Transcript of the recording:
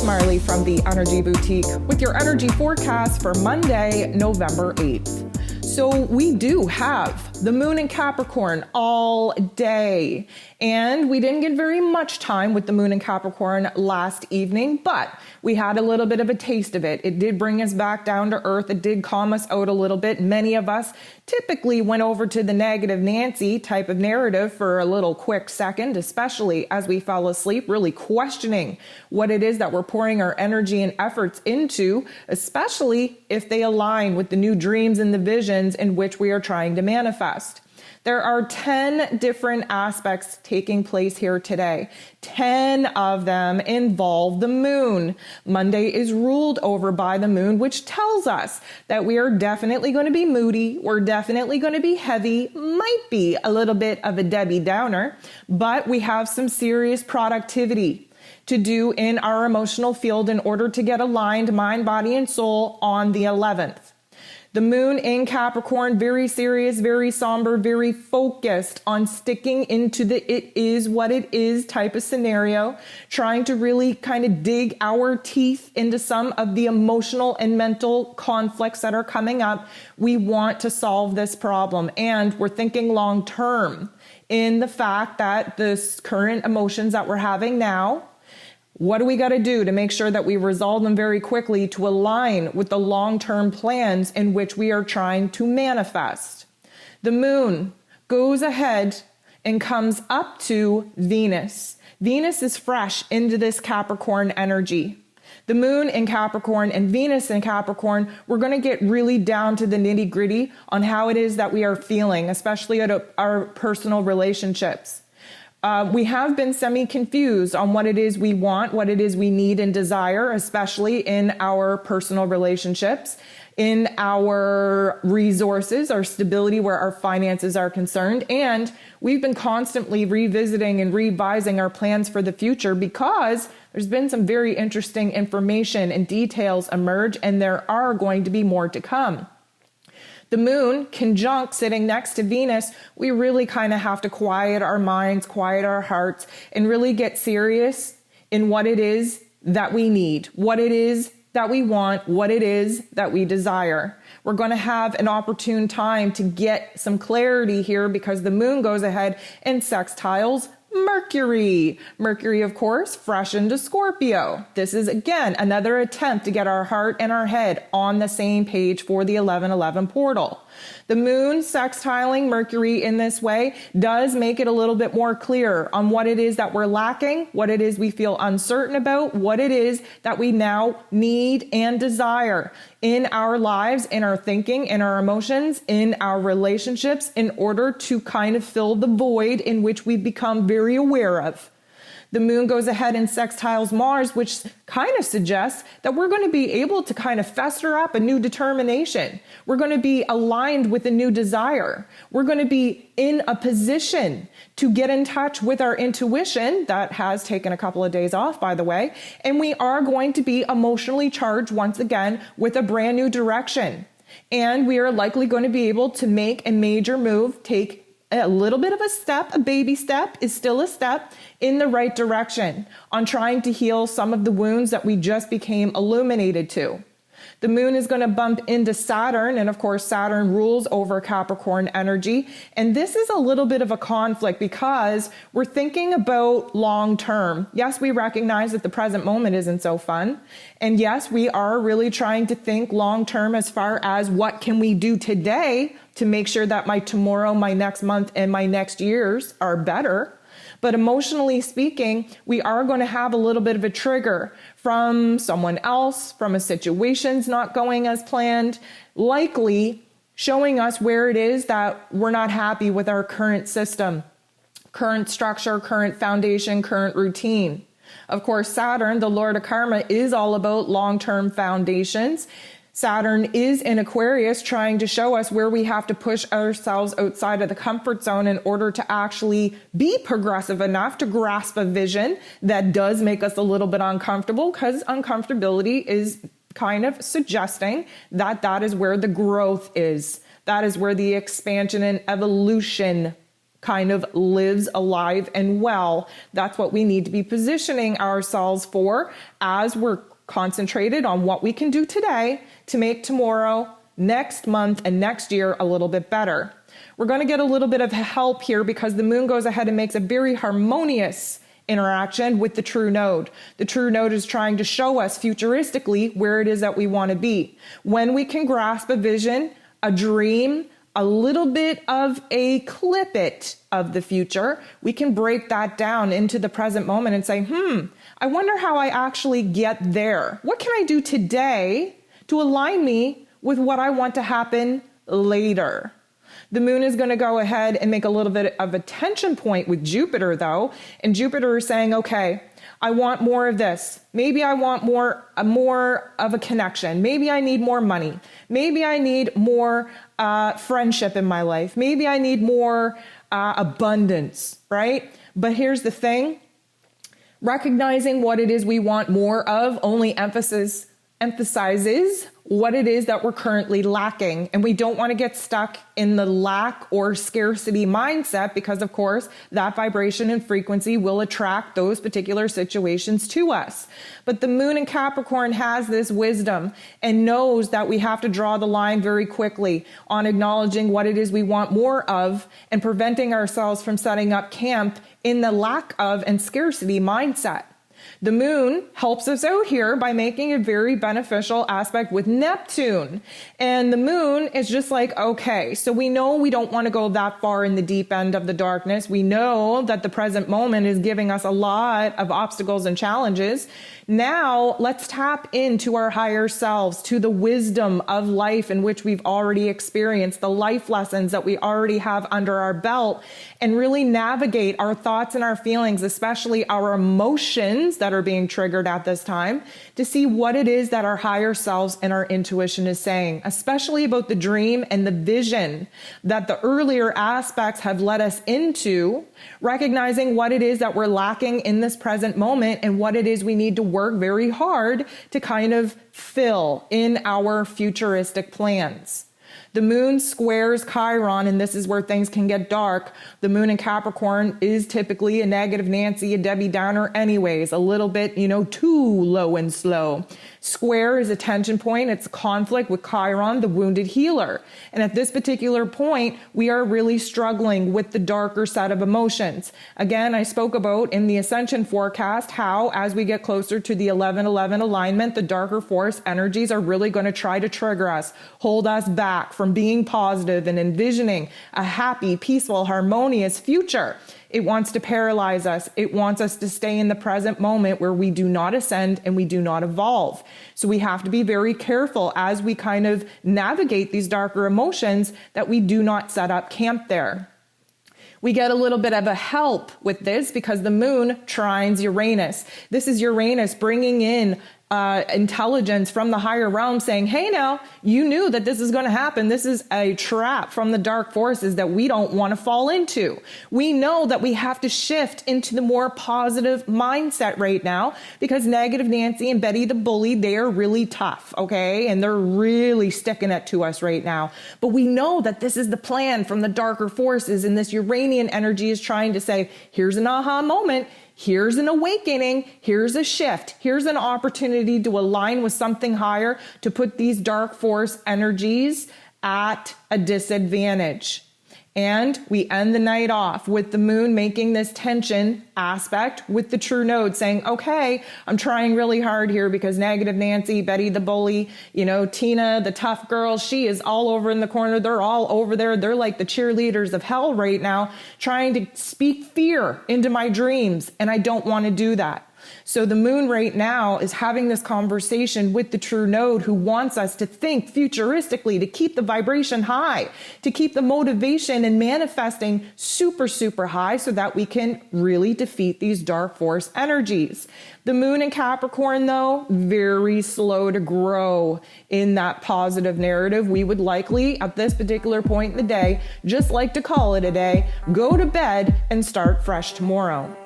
it's Marley from the Energy Boutique with your energy forecast for Monday, November 8th. So we do have the moon in Capricorn all day, and we didn't get very much time with the moon in Capricorn last evening, but we had a little bit of a taste of it. It did bring us back down to earth. It did calm us out a little bit. Many of us typically went over to the negative Nancy type of narrative for a little quick second, especially as we fell asleep, really questioning what it is that we're pouring our energy and efforts into, especially if they align with the new dreams and the visions in which we are trying to manifest. There are 10 different aspects taking place here today. 10 of them involve the moon. Monday is ruled over by the moon, which tells us that we are definitely going to be moody. We're definitely going to be heavy, might be a little bit of a Debbie Downer, but we have some serious productivity to do in our emotional field in order to get aligned mind, body, and soul on the 11th. The moon in Capricorn, very serious, very somber, very focused on sticking into the it is what it is type of scenario, trying to really kind of dig our teeth into some of the emotional and mental conflicts that are coming up. We want to solve this problem, and we're thinking long term in the fact that the current emotions that we're having now, what do we got to do to make sure that we resolve them very quickly to align with the long-term plans in which we are trying to manifest? The moon goes ahead and comes up to Venus. Venus is fresh into this Capricorn energy. The moon in Capricorn and Venus in Capricorn, we're going to get really down to the nitty-gritty on how it is that we are feeling, especially at our personal relationships. We have been semi-confused on what it is we want, what it is we need and desire, especially in our personal relationships, in our resources, our stability, where our finances are concerned. And we've been constantly revisiting and revising our plans for the future because there's been some very interesting information and details emerge, and there are going to be more to come. The moon conjunct sitting next to Venus, we really kind of have to quiet our minds, quiet our hearts, and really get serious in what it is that we need, what it is that we want, what it is that we desire. We're going to have an opportune time to get some clarity here because the moon goes ahead and sextiles Mercury. Mercury, of course, fresh into Scorpio. This is, again, another attempt to get our heart and our head on the same page for the 1111 portal. The moon sextiling Mercury in this way does make it a little bit more clear on what it is that we're lacking, what it is we feel uncertain about, what it is that we now need and desire in our lives, in our thinking, in our emotions, in our relationships, in order to kind of fill the void in which we've become very aware of. The moon goes ahead and sextiles Mars, which kind of suggests that we're going to be able to kind of fester up a new determination. We're going to be aligned with a new desire. We're going to be in a position to get in touch with our intuition. That has taken a couple of days off, by the way. And we are going to be emotionally charged once again with a brand new direction. And we are likely going to be able to make a major move, take a little bit of a step, a baby step is still a step in the right direction on trying to heal some of the wounds that we just became illuminated to. The moon is going to bump into Saturn, and of course Saturn rules over Capricorn energy. And this is a little bit of a conflict because we're thinking about long term. Yes, we recognize that the present moment isn't so fun. And yes, we are really trying to think long term as far as what can we do today to make sure that my tomorrow, my next month, and my next years are better. But emotionally speaking, we are going to have a little bit of a trigger from someone else, from a situation's not going as planned, likely showing us where it is that we're not happy with our current system, current structure, current foundation, current routine. Of course, Saturn, the Lord of Karma, is all about long-term foundations. Saturn is in Aquarius, trying to show us where we have to push ourselves outside of the comfort zone in order to actually be progressive enough to grasp a vision that does make us a little bit uncomfortable, because uncomfortability is kind of suggesting that that is where the growth is. That is where the expansion and evolution kind of lives alive and well. That's what we need to be positioning ourselves for as we're concentrated on what we can do today to make tomorrow, next month, and next year a little bit better. We're going to get a little bit of help here because the moon goes ahead and makes a very harmonious interaction with the true node. The true node is trying to show us futuristically where it is that we want to be. When we can grasp a vision, a dream, a little bit of a clip-it of the future, we can break that down into the present moment and say, I wonder how I actually get there. What can I do today to align me with what I want to happen later? The moon is going to go ahead and make a little bit of a tension point with Jupiter, though. And Jupiter is saying, okay, I want more of this. Maybe I want more of a connection. Maybe I need more money. Maybe I need more friendship in my life. Maybe I need more abundance, right? But here's the thing. Recognizing what it is we want more of only emphasizes what it is that we're currently lacking. And we don't want to get stuck in the lack or scarcity mindset because, of course, that vibration and frequency will attract those particular situations to us. But the moon in Capricorn has this wisdom and knows that we have to draw the line very quickly on acknowledging what it is we want more of and preventing ourselves from setting up camp in the lack of and scarcity mindset. The moon helps us out here by making a very beneficial aspect with Neptune. And the moon is just like, okay, so we know we don't want to go that far in the deep end of the darkness. We know that the present moment is giving us a lot of obstacles and challenges. Now let's tap into our higher selves, to the wisdom of life in which we've already experienced, the life lessons that we already have under our belt, and really navigate our thoughts and our feelings, especially our emotions that are being triggered at this time, to see what it is that our higher selves and our intuition is saying, especially about the dream and the vision that the earlier aspects have led us into, recognizing what it is that we're lacking in this present moment and what it is we need to work very hard to kind of fill in our futuristic plans. The moon squares Chiron, and this is where things can get dark. The moon in Capricorn is typically a negative Nancy, a Debbie Downer anyways, a little bit, too low and slow. Square is a tension point. It's a conflict with Chiron, the wounded healer. And at this particular point, we are really struggling with the darker set of emotions. Again, I spoke about in the ascension forecast how as we get closer to the 11-11 alignment, the darker force energies are really going to try to trigger us, hold us back from being positive and envisioning a happy, peaceful, harmonious future. It wants to paralyze us. It wants us to stay in the present moment where we do not ascend and we do not evolve. So we have to be very careful as we kind of navigate these darker emotions that we do not set up camp there. We get a little bit of a help with this because the moon trines Uranus. This is Uranus bringing in intelligence from the higher realm saying, hey, now you knew that this is going to happen. This is a trap from the dark forces that we don't want to fall into. We know that we have to shift into the more positive mindset right now because negative Nancy and Betty the bully, they are really tough. Okay. And they're really sticking it to us right now. But we know that this is the plan from the darker forces. And this Uranian energy is trying to say, here's an aha moment. Here's an awakening, here's a shift, here's an opportunity to align with something higher, to put these dark force energies at a disadvantage. And we end the night off with the moon making this tension aspect with the true node saying, okay, I'm trying really hard here because negative Nancy, Betty the bully, Tina, the tough girl, she is all over in the corner. They're all over there. They're like the cheerleaders of hell right now, trying to speak fear into my dreams. And I don't want to do that. So the moon right now is having this conversation with the true node who wants us to think futuristically, to keep the vibration high, to keep the motivation and manifesting super, super high so that we can really defeat these dark force energies. The moon in Capricorn, though, very slow to grow in that positive narrative. We would likely, at this particular point in the day, just like to call it a day, go to bed and start fresh tomorrow.